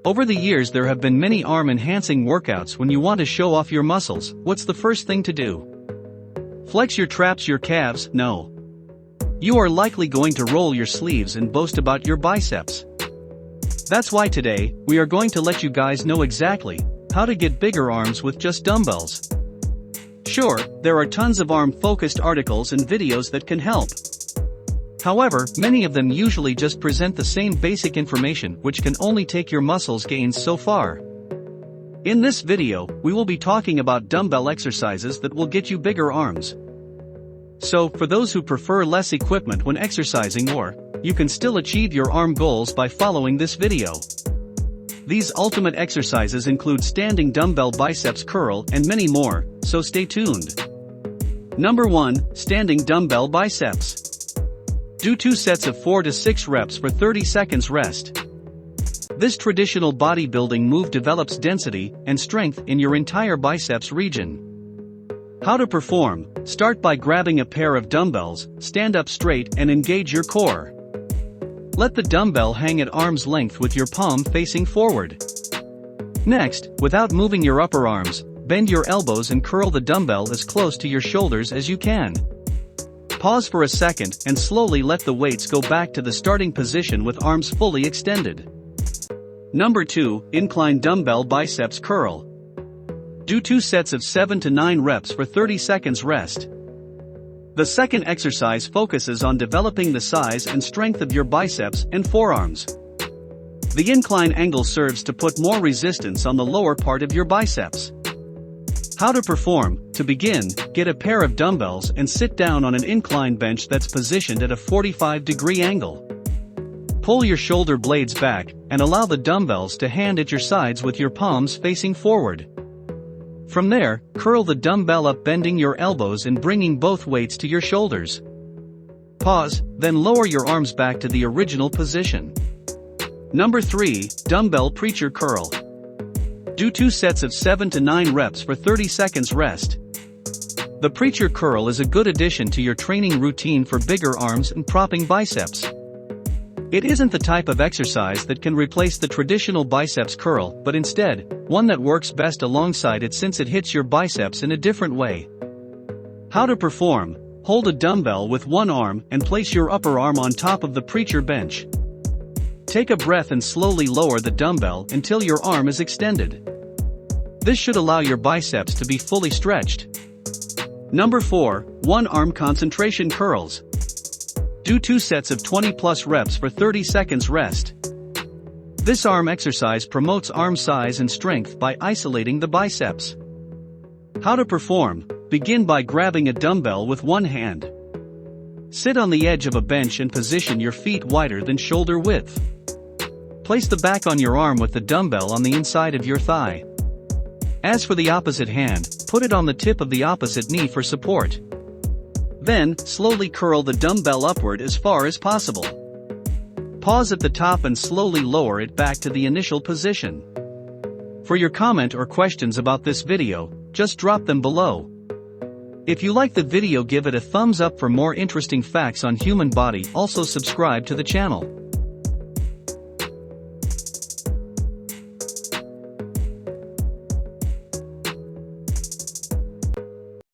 Over the years there have been many arm-enhancing workouts. When you want to show off your muscles, what's the first thing to do? Flex your traps, your calves? No. You are likely going to roll your sleeves and boast about your biceps. That's why today, we are going to let you guys know exactly how to get bigger arms with just dumbbells. Sure, there are tons of arm-focused articles and videos that can help. However, many of them usually just present the same basic information, which can only take your muscles gains so far. In this video, we will be talking about dumbbell exercises that will get you bigger arms. So, for those who prefer less equipment when exercising, or you can still achieve your arm goals by following this video. These ultimate exercises include standing dumbbell biceps curl and many more, so stay tuned. Number 1, standing dumbbell biceps. Do 2 sets of 4 to 6 reps for 30 seconds rest. This traditional bodybuilding move develops density and strength in your entire biceps region. How to perform: start by grabbing a pair of dumbbells, stand up straight and engage your core. Let the dumbbell hang at arm's length with your palm facing forward. Next, without moving your upper arms, bend your elbows and curl the dumbbell as close to your shoulders as you can. Pause for a second and slowly let the weights go back to the starting position with arms fully extended. Number 2, incline dumbbell biceps curl. Do 2 sets of 7 to 9 reps for 30 seconds rest. The second exercise focuses on developing the size and strength of your biceps and forearms. The incline angle serves to put more resistance on the lower part of your biceps. How to perform: to begin, get a pair of dumbbells and sit down on an incline bench that's positioned at a 45-degree angle. Pull your shoulder blades back, and allow the dumbbells to hand at your sides with your palms facing forward. From there, curl the dumbbell up, bending your elbows and bringing both weights to your shoulders. Pause, then lower your arms back to the original position. Number 3, dumbbell preacher curl. Do 2 sets of 7 to 9 reps for 30 seconds rest. The preacher curl is a good addition to your training routine for bigger arms and propping biceps. It isn't the type of exercise that can replace the traditional biceps curl, but instead, one that works best alongside it since it hits your biceps in a different way. How to perform: hold a dumbbell with one arm and place your upper arm on top of the preacher bench. Take a breath and slowly lower the dumbbell until your arm is extended. This should allow your biceps to be fully stretched. Number 4, one arm concentration curls. Do 2 sets of 20+ reps for 30 seconds rest. This arm exercise promotes arm size and strength by isolating the biceps. How to perform: begin by grabbing a dumbbell with one hand. Sit on the edge of a bench and position your feet wider than shoulder width. Place the back on your arm with the dumbbell on the inside of your thigh. As for the opposite hand, put it on the tip of the opposite knee for support. Then, slowly curl the dumbbell upward as far as possible. Pause at the top and slowly lower it back to the initial position. For your comment or questions about this video, just drop them below. If you like the video, give it a thumbs up. For more interesting facts on human body, also subscribe to the channel.